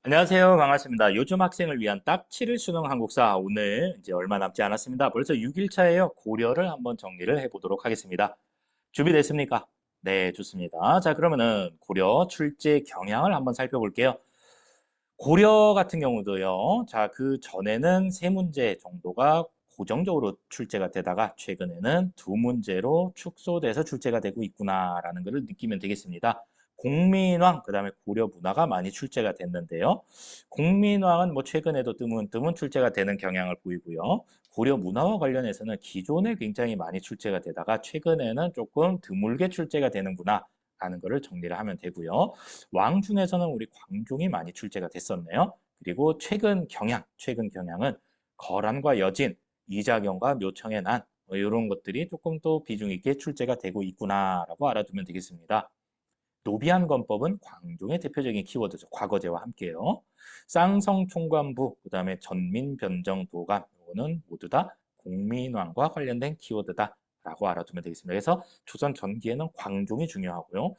안녕하세요. 반갑습니다. 요즘 학생을 위한 딱 7일 수능 한국사 오늘 이제 얼마 남지 않았습니다. 벌써 6일차예요. 고려를 한번 정리를 해보도록 하겠습니다. 준비됐습니까? 네, 좋습니다. 자, 그러면은 고려 출제 경향을 한번 살펴볼게요. 고려 같은 경우도요. 자, 그 전에는 세 문제 정도가 고정적으로 출제가 되다가 최근에는 두 문제로 축소돼서 출제가 되고 있구나라는 것을 느끼면 되겠습니다. 공민왕, 그다음에 고려 문화가 많이 출제가 됐는데요. 공민왕은 뭐 최근에도 드문드문 출제가 되는 경향을 보이고요. 고려 문화와 관련해서는 기존에 굉장히 많이 출제가 되다가 최근에는 조금 드물게 출제가 되는구나 라는 것을 정리를 하면 되고요. 왕 중에서는 우리 광종이 많이 출제가 됐었네요. 그리고 최근 경향은 거란과 여진, 이자경과 묘청의 난, 이런 것들이 조금 더 비중 있게 출제가 되고 있구나라고 알아두면 되겠습니다. 노비안 건법은 광종의 대표적인 키워드죠. 과거제와 함께요. 쌍성총관부, 그다음에 전민변정도감, 이거는 모두 다 공민왕과 관련된 키워드다라고 알아두면 되겠습니다. 그래서 조선 전기에는 광종이 중요하고요.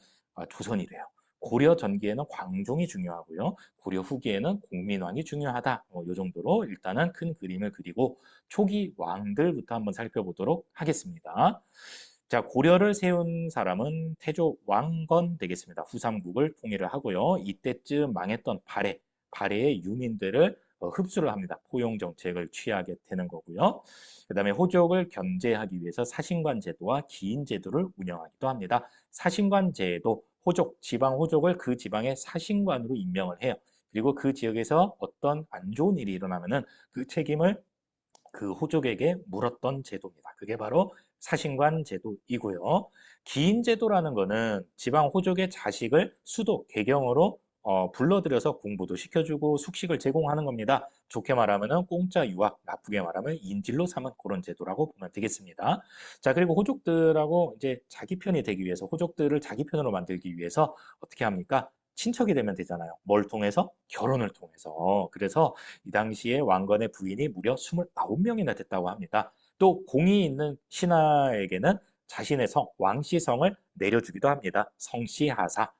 조선이래요. 고려 전기에는 광종이 중요하고요. 고려 후기에는 공민왕이 중요하다. 이 정도로 일단은 큰 그림을 그리고 초기 왕들부터 한번 살펴보도록 하겠습니다. 자, 고려를 세운 사람은 태조 왕건 되겠습니다. 후삼국을 통일을 하고요. 이때쯤 망했던 발해의 유민들을 흡수를 합니다. 포용 정책을 취하게 되는 거고요. 그다음에 호족을 견제하기 위해서 사신관 제도와 기인 제도를 운영하기도 합니다. 사신관 제도, 지방 호족을 그 지방의 사신관으로 임명을 해요. 그리고 그 지역에서 어떤 안 좋은 일이 일어나면은 그 책임을 그 호족에게 물었던 제도입니다. 그게 바로 사신관 제도이고요. 기인 제도라는 거는 지방 호족의 자식을 수도, 개경으로 불러들여서 공부도 시켜주고 숙식을 제공하는 겁니다. 좋게 말하면 공짜 유학, 나쁘게 말하면 인질로 삼은 그런 제도라고 보면 되겠습니다. 자, 그리고 호족들하고 이제 자기 편이 되기 위해서, 호족들을 자기 편으로 만들기 위해서 어떻게 합니까? 친척이 되면 되잖아요. 뭘 통해서? 결혼을 통해서. 그래서 이 당시에 왕건의 부인이 무려 29명이나 됐다고 합니다. 또 공이 있는 신하에게는 자신의 왕씨성을 내려주기도 합니다. 성씨하사.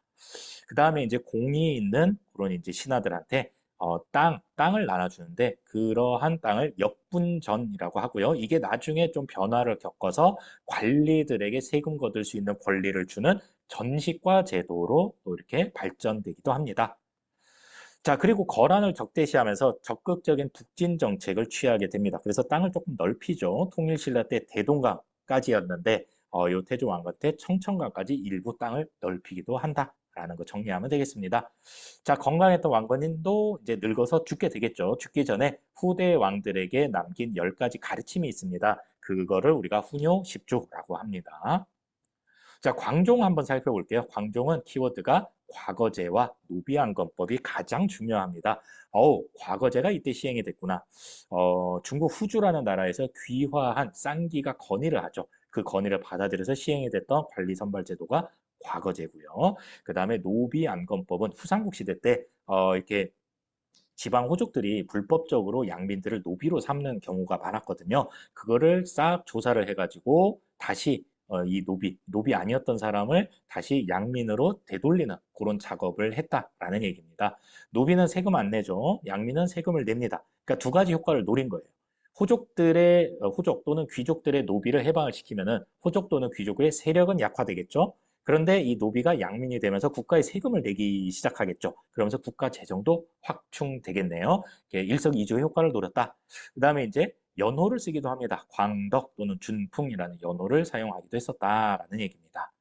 그 다음에 이제 공이 있는 그런 이제 신하들한테 땅을 나눠주는데 그러한 땅을 역분전이라고 하고요. 이게 나중에 좀 변화를 겪어서 관리들에게 세금 거둘 수 있는 권리를 주는 전시과 제도로 또 이렇게 발전되기도 합니다. 자, 그리고 거란을 적대시하면서 적극적인 북진 정책을 취하게 됩니다. 그래서 땅을 조금 넓히죠. 통일신라 때 대동강까지였는데 요 태조 왕건 때 청천강까지 일부 땅을 넓히기도 한다라는 거 정리하면 되겠습니다. 자, 건강했던 왕건인도 이제 늙어서 죽게 되겠죠. 죽기 전에 후대 왕들에게 남긴 10가지 가르침이 있습니다. 그거를 우리가 훈요 10주라고 합니다. 자, 광종 한번 살펴볼게요. 광종은 키워드가 과거제와 노비안건법이 가장 중요합니다. 과거제가 이때 시행이 됐구나. 중국 후주라는 나라에서 귀화한 쌍기가 건의를 하죠. 그 건의를 받아들여서 시행이 됐던 관리 선발 제도가 과거제고요. 그 다음에 노비안건법은 후삼국 시대 때 이렇게 지방 호족들이 불법적으로 양민들을 노비로 삼는 경우가 많았거든요. 그거를 싹 조사를 해가지고 다시 이 노비 아니었던 사람을 다시 양민으로 되돌리는 그런 작업을 했다라는 얘기입니다. 노비는 세금 안 내죠. 양민은 세금을 냅니다. 그러니까 두 가지 효과를 노린 거예요. 호족 또는 귀족들의 노비를 해방을 시키면은 호족 또는 귀족의 세력은 약화되겠죠. 그런데 이 노비가 양민이 되면서 국가에 세금을 내기 시작하겠죠. 그러면서 국가 재정도 확충되겠네요. 일석이조의 효과를 노렸다. 그 다음에 이제 연호를 쓰기도 합니다. 광덕 또는 준풍이라는 연호를 사용하기도 했었다라는 얘기입니다.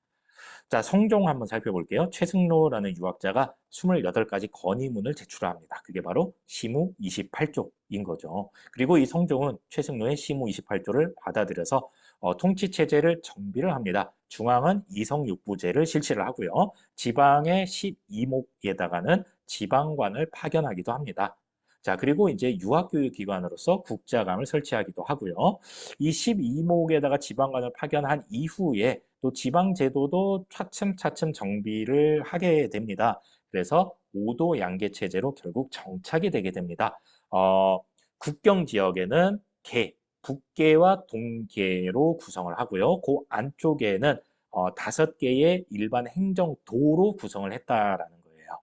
자, 성종 한번 살펴볼게요. 최승로라는 유학자가 28가지 건의문을 제출합니다. 그게 바로 시무 28조인 거죠. 그리고 이 성종은 최승로의 시무 28조를 받아들여서 통치 체제를 정비를 합니다. 중앙은 이성육부제를 실시를 하고요. 지방의 12목에다가는 지방관을 파견하기도 합니다. 자, 그리고 이제 유학교육기관으로서 국자감을 설치하기도 하고요. 이 12목에다가 지방관을 파견한 이후에 또 지방제도도 차츰차츰 정비를 하게 됩니다. 그래서 5도 양계 체제로 결국 정착이 되게 됩니다. 국경 지역에는 북계와 동계로 구성을 하고요. 그 안쪽에는 5개의 일반 행정도로 구성을 했다라는 거예요.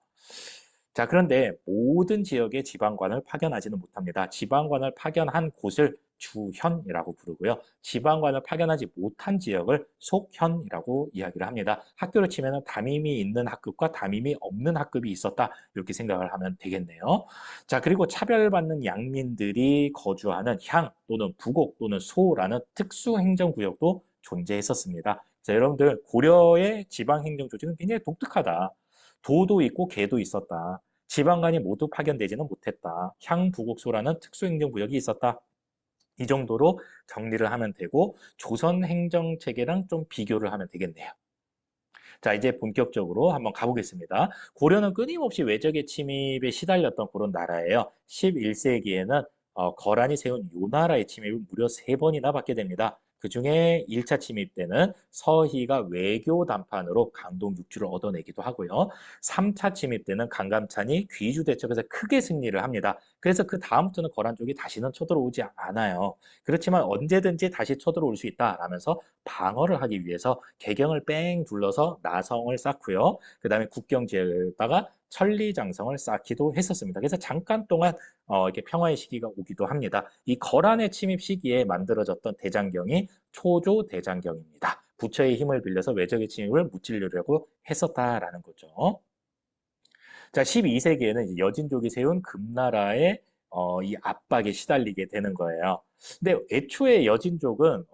자, 그런데 모든 지역에 지방관을 파견하지는 못합니다. 지방관을 파견한 곳을 주현이라고 부르고요. 지방관을 파견하지 못한 지역을 속현이라고 이야기를 합니다. 학교를 치면 담임이 있는 학급과 담임이 없는 학급이 있었다. 이렇게 생각을 하면 되겠네요. 자, 그리고 차별받는 양민들이 거주하는 향 또는 부곡 또는 소라는 특수행정구역도 존재했었습니다. 자, 여러분들 고려의 지방행정조직은 굉장히 독특하다. 도도 있고 계도 있었다. 지방관이 모두 파견되지는 못했다. 향부곡소라는 특수행정구역이 있었다. 이 정도로 정리를 하면 되고 조선 행정체계랑 좀 비교를 하면 되겠네요. 자, 이제 본격적으로 한번 가보겠습니다. 고려는 끊임없이 외적의 침입에 시달렸던 그런 나라예요. 11세기에는 거란이 세운 요나라의 침입을 무려 3번이나 받게 됩니다. 그중에 1차 침입 때는 서희가 외교 담판으로 강동 6주를 얻어내기도 하고요. 3차 침입 때는 강감찬이 귀주 대첩에서 크게 승리를 합니다. 그래서 그 다음부터는 거란 쪽이 다시는 쳐들어오지 않아요. 그렇지만 언제든지 다시 쳐들어올 수 있다라면서 방어를 하기 위해서 개경을 뺑 둘러서 나성을 쌓고요. 그 다음에 국경 지역에다가 천리장성을 쌓기도 했었습니다. 그래서 잠깐 동안 이렇게 평화의 시기가 오기도 합니다. 이 거란의 침입 시기에 만들어졌던 대장경이 초조 대장경입니다. 부처의 힘을 빌려서 외적의 침입을 무찌르려고 했었다라는 거죠. 자, 12세기에는 이제 여진족이 세운 금나라의 이 압박에 시달리게 되는 거예요. 근데 애초에 여진족은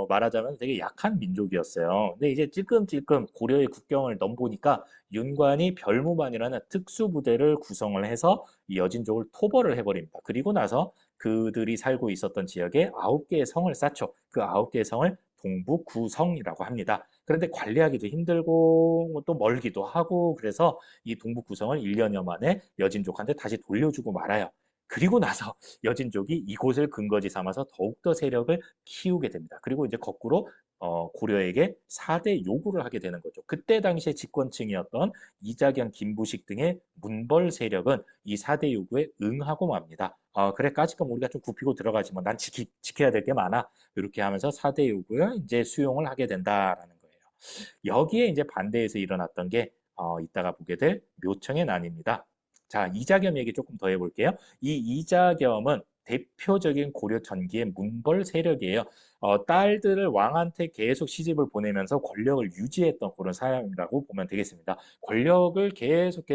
말하자면 되게 약한 민족이었어요. 근데 이제 찔끔찔끔 고려의 국경을 넘보니까 윤관이 별무반이라는 특수부대를 구성을 해서 이 여진족을 토벌을 해버립니다. 그리고 나서 그들이 살고 있었던 지역에 9개의 성을 쌓죠. 그 9개의 성을 동북구성이라고 합니다. 그런데 관리하기도 힘들고 또 멀기도 하고 그래서 이 동북 구성을 1년여 만에 여진족한테 다시 돌려주고 말아요. 그리고 나서 여진족이 이곳을 근거지 삼아서 더욱더 세력을 키우게 됩니다. 그리고 이제 거꾸로 고려에게 4대 요구를 하게 되는 거죠. 그때 당시에 집권층이었던 이자경, 김부식 등의 문벌 세력은 이 4대 요구에 응하고 맙니다. 그래, 까짓건 우리가 좀 굽히고 들어가지만 난 지켜야 될 게 많아. 이렇게 하면서 4대 요구를 이제 수용을 하게 된다라는 거예요. 여기에 이제 반대해서 일어났던 게 이따가 보게 될 묘청의 난입니다. 자, 이자겸 얘기 조금 더 해볼게요. 이 이자겸은 대표적인 고려 전기의 문벌 세력이에요. 딸들을 왕한테 계속 시집을 보내면서 권력을 유지했던 그런 사람이라고 보면 되겠습니다. 권력을 계속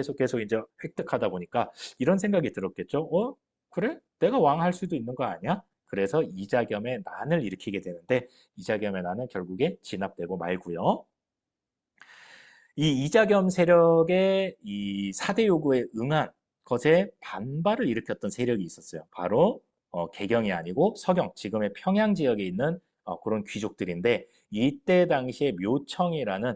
이제 획득하다 보니까 이런 생각이 들었겠죠. 그래? 내가 왕 할 수도 있는 거 아니야? 그래서 이자겸의 난을 일으키게 되는데 이자겸의 난은 결국에 진압되고 말고요. 이 이자겸 세력의 이 4대 요구에 응한 것에 반발을 일으켰던 세력이 있었어요. 바로 개경이 아니고 서경, 지금의 평양 지역에 있는 그런 귀족들인데 이때 당시에 묘청이라는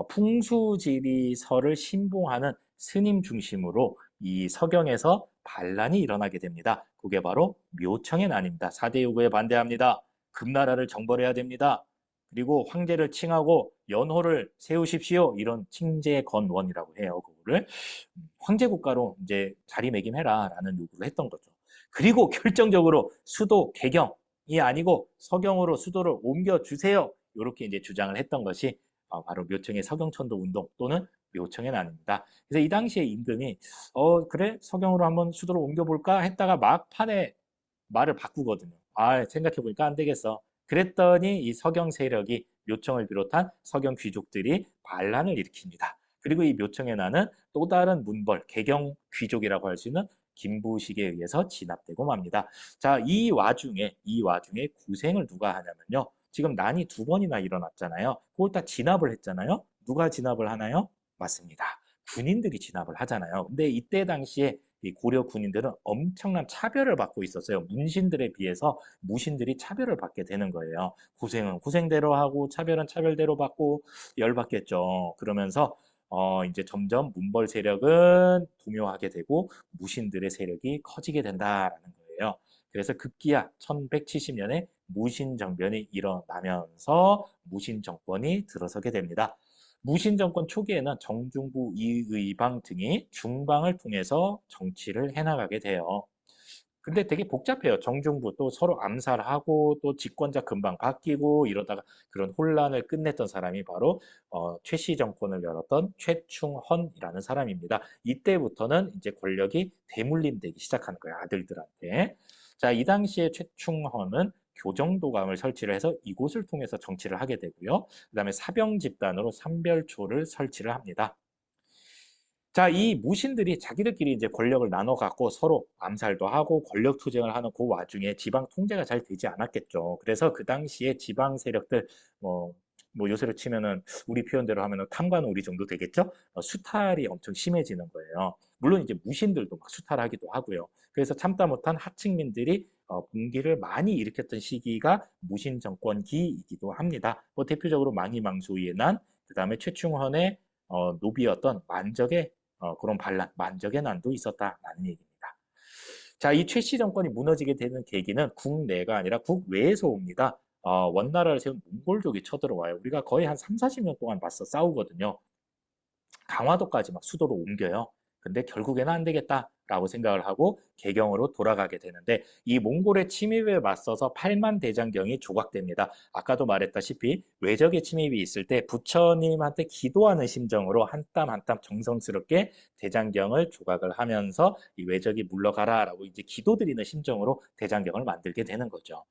풍수지리설을 신봉하는 스님 중심으로 이 서경에서 반란이 일어나게 됩니다. 그게 바로 묘청의 난입니다. 4대 요구에 반대합니다. 금나라를 정벌해야 됩니다. 그리고 황제를 칭하고 연호를 세우십시오. 이런 칭제건원이라고 해요. 그거를 황제 국가로 이제 자리매김해라라는 요구를 했던 거죠. 그리고 결정적으로 수도 개경이 아니고 서경으로 수도를 옮겨주세요. 이렇게 이제 주장을 했던 것이 바로 묘청의 서경천도 운동 또는 묘청의 난입니다. 그래서 이 당시에 임금이 그래 서경으로 한번 수도를 옮겨볼까 했다가 막판에 말을 바꾸거든요. 생각해보니까 안 되겠어. 그랬더니 이 서경 세력이 묘청을 비롯한 서경 귀족들이 반란을 일으킵니다. 그리고 이 묘청의 난은 또 다른 문벌, 개경 귀족이라고 할 수 있는 김부식에 의해서 진압되고 맙니다. 자, 이 와중에 고생을 누가 하냐면요. 지금 난이 2번이나 일어났잖아요. 그걸 다 진압을 했잖아요. 누가 진압을 하나요? 맞습니다. 군인들이 진압을 하잖아요. 근데 이때 당시에 이 고려 군인들은 엄청난 차별을 받고 있었어요. 문신들에 비해서 무신들이 차별을 받게 되는 거예요. 고생은 고생대로 하고 차별은 차별대로 받고 열받겠죠. 그러면서 이제 점점 문벌 세력은 도묘하게 되고 무신들의 세력이 커지게 된다라는 거예요. 그래서 급기야 1170년에 무신정변이 일어나면서 무신정권이 들어서게 됩니다. 무신정권 초기에는 정중부 이의방 등이 중방을 통해서 정치를 해나가게 돼요. 근데 되게 복잡해요. 정중부 또 서로 암살하고 또 집권자 금방 바뀌고 이러다가 그런 혼란을 끝냈던 사람이 바로 최씨 정권을 열었던 최충헌이라는 사람입니다. 이때부터는 이제 권력이 대물림되기 시작하는 거예요. 아들들한테. 자, 이 당시에 최충헌은 교정도감을 설치를 해서 이곳을 통해서 정치를 하게 되고요. 그다음에 사병 집단으로 삼별초를 설치를 합니다. 자, 이 무신들이 자기들끼리 이제 권력을 나눠 갖고 서로 암살도 하고 권력 투쟁을 하는 그 와중에 지방 통제가 잘 되지 않았겠죠. 그래서 그 당시에 지방 세력들 뭐, 뭐 요새로 치면은 우리 표현대로 하면은 탐관오리 정도 되겠죠? 수탈이 엄청 심해지는 거예요. 물론 이제 무신들도 막 수탈하기도 하고요. 그래서 참다 못한 하층민들이 분기를 많이 일으켰던 시기가 무신 정권기이기도 합니다. 뭐 대표적으로 망이망소위의 난, 그다음에 최충헌의 노비였던 만적의 그런 반란, 만적의 난도 있었다라는 얘기입니다. 자, 이 최씨 정권이 무너지게 되는 계기는 국내가 아니라 국외에서 옵니다. 원나라를 세운 몽골족이 쳐들어와요. 우리가 거의 한 3, 40년 동안 맞서 싸우거든요. 강화도까지 막 수도로 옮겨요. 근데 결국에는 안 되겠다라고 생각을 하고 개경으로 돌아가게 되는데 이 몽골의 침입에 맞서서 8만 대장경이 조각됩니다. 아까도 말했다시피 외적의 침입이 있을 때 부처님한테 기도하는 심정으로 한 땀 한 땀 정성스럽게 대장경을 조각을 하면서 이 외적이 물러가라라고 이제 기도드리는 심정으로 대장경을 만들게 되는 거죠.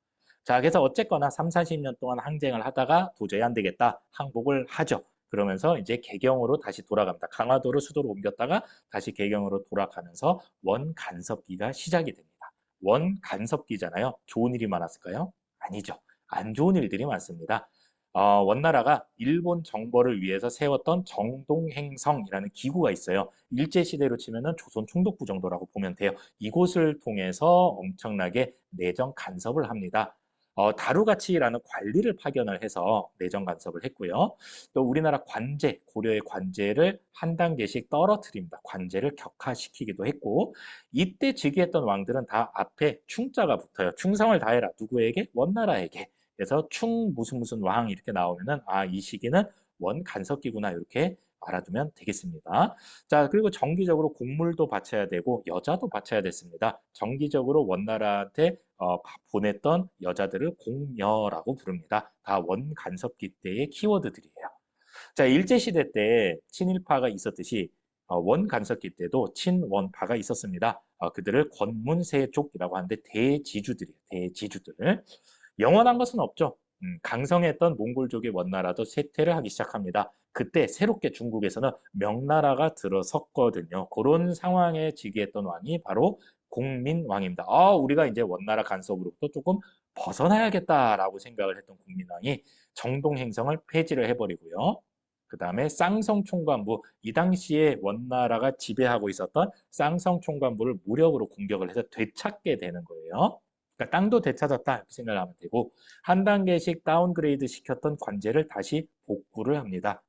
자, 그래서 어쨌거나 3, 40년 동안 항쟁을 하다가 도저히 안 되겠다. 항복을 하죠. 그러면서 이제 개경으로 다시 돌아갑니다. 강화도를 수도로 옮겼다가 다시 개경으로 돌아가면서 원간섭기가 시작이 됩니다. 원간섭기잖아요. 좋은 일이 많았을까요? 아니죠. 안 좋은 일들이 많습니다. 원나라가 일본 정벌을 위해서 세웠던 정동행성이라는 기구가 있어요. 일제시대로 치면은 조선 총독부 정도라고 보면 돼요. 이곳을 통해서 엄청나게 내정 간섭을 합니다. 다루가치라는 관리를 파견을 해서 내정 간섭을 했고요. 또 우리나라 관제, 고려의 관제를 한 단계씩 떨어뜨립니다. 관제를 격화시키기도 했고, 이때 즉위했던 왕들은 다 앞에 충자가 붙어요. 충성을 다해라. 누구에게? 원나라에게. 그래서 충 무슨 무슨 왕 이렇게 나오면은 이 시기는 원간섭기구나 이렇게 알아두면 되겠습니다. 자, 그리고 정기적으로 곡물도 바쳐야 되고 여자도 바쳐야 됐습니다. 정기적으로 원나라한테 보냈던 여자들을 공여라고 부릅니다. 다 원간섭기 때의 키워드들이에요. 자, 일제시대 때 친일파가 있었듯이 원간섭기 때도 친원파가 있었습니다. 그들을 권문세족이라고 하는데 대지주들이에요. 대지주들. 영원한 것은 없죠. 강성했던 몽골족의 원나라도 쇠퇴를 하기 시작합니다. 그때 새롭게 중국에서는 명나라가 들어섰거든요. 그런 상황에 즉위했던 왕이 바로 공민왕입니다. 우리가 이제 원나라 간섭으로부터 조금 벗어나야겠다라고 생각을 했던 국민왕이 정동행성을 폐지를 해버리고요. 그 다음에 쌍성총관부, 이 당시에 원나라가 지배하고 있었던 쌍성총관부를 무력으로 공격을 해서 되찾게 되는 거예요. 그러니까 땅도 되찾았다 이렇게 생각을 하면 되고 한 단계씩 다운그레이드 시켰던 관제를 다시 복구를 합니다.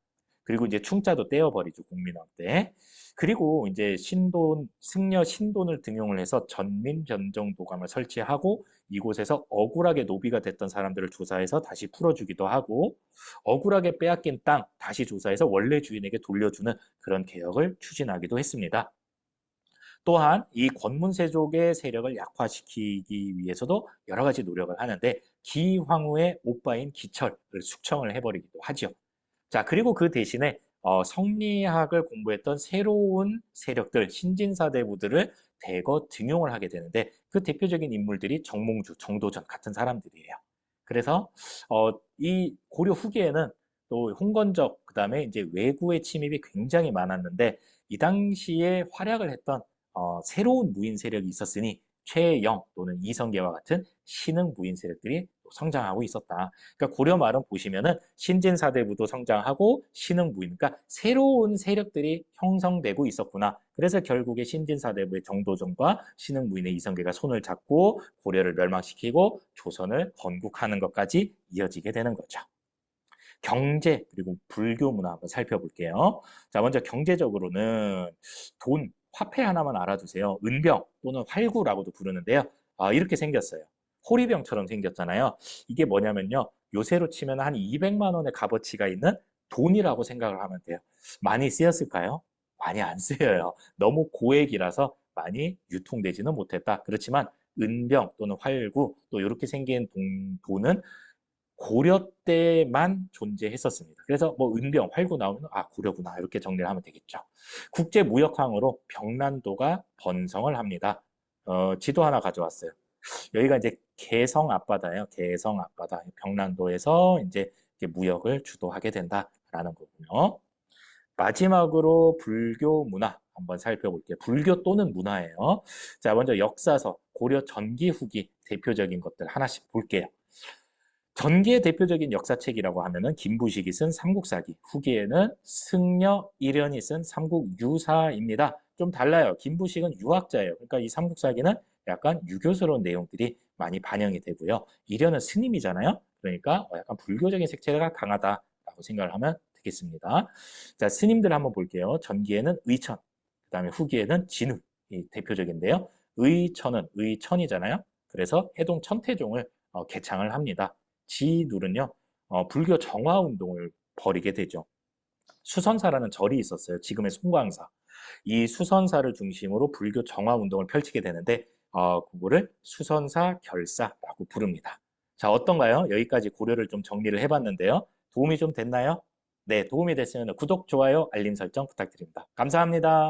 그리고 이제 충자도 떼어버리죠 국민왕 때. 그리고 이제 신돈 승려 신돈을 등용을 해서 전민변정도감을 설치하고 이곳에서 억울하게 노비가 됐던 사람들을 조사해서 다시 풀어주기도 하고 억울하게 빼앗긴 땅 다시 조사해서 원래 주인에게 돌려주는 그런 개혁을 추진하기도 했습니다. 또한 이 권문세족의 세력을 약화시키기 위해서도 여러 가지 노력을 하는데 기황후의 오빠인 기철을 숙청을 해버리기도 하죠. 자, 그리고 그 대신에 성리학을 공부했던 새로운 세력들, 신진사대부들을 대거 등용을 하게 되는데 그 대표적인 인물들이 정몽주, 정도전 같은 사람들이에요. 그래서 이 고려 후기에는 또 홍건적, 그다음에 이제 외구의 침입이 굉장히 많았는데 이 당시에 활약을 했던 새로운 무인 세력이 있었으니 최영 또는 이성계와 같은 신흥 무인 세력들이 성장하고 있었다. 그러니까 고려 말은 보시면은 신진사대부도 성장하고 신흥 무인, 그러니까 새로운 세력들이 형성되고 있었구나. 그래서 결국에 신진사대부의 정도전과 신흥 무인의 이성계가 손을 잡고 고려를 멸망시키고 조선을 건국하는 것까지 이어지게 되는 거죠. 경제 그리고 불교 문화 한번 살펴볼게요. 자, 먼저 경제적으로는 돈, 화폐 하나만 알아두세요. 은병 또는 활구라고도 부르는데요. 이렇게 생겼어요. 호리병처럼 생겼잖아요. 이게 뭐냐면요. 요새로 치면 한 200만 원의 값어치가 있는 돈이라고 생각을 하면 돼요. 많이 쓰였을까요? 많이 안 쓰여요. 너무 고액이라서 많이 유통되지는 못했다. 그렇지만 은병 또는 활구 또 이렇게 생긴 도는 고려 때만 존재했었습니다. 그래서 뭐 은병, 활구 나오면 아 고려구나 이렇게 정리를 하면 되겠죠. 국제무역항으로 병란도가 번성을 합니다. 지도 하나 가져왔어요. 여기가 이제 개성 앞바다예요. 개성 앞바다. 병란도에서 이제 무역을 주도하게 된다라는 거고요. 마지막으로 불교 문화 한번 살펴볼게요. 불교 또는 문화예요. 자, 먼저 역사서, 고려 전기 후기 대표적인 것들 하나씩 볼게요. 전기의 대표적인 역사책이라고 하면은 김부식이 쓴 삼국사기, 후기에는 승려 이련이 쓴 삼국유사입니다. 좀 달라요. 김부식은 유학자예요. 그러니까 이 삼국사기는 약간 유교스러운 내용들이 많이 반영이 되고요. 이련은 스님이잖아요. 그러니까 약간 불교적인 색채가 강하다라고 생각을 하면 되겠습니다. 자, 스님들 한번 볼게요. 전기에는 의천, 그다음에 후기에는 진우, 이 대표적인데요. 의천은 의천이잖아요. 그래서 해동 천태종을 개창을 합니다. 지눌은요, 불교 정화 운동을 벌이게 되죠. 수선사라는 절이 있었어요. 지금의 송광사. 이 수선사를 중심으로 불교 정화 운동을 펼치게 되는데, 그거를 수선사 결사라고 부릅니다. 자, 어떤가요? 여기까지 고려를 좀 정리를 해봤는데요. 도움이 좀 됐나요? 네, 도움이 됐으면 구독, 좋아요, 알림 설정 부탁드립니다. 감사합니다.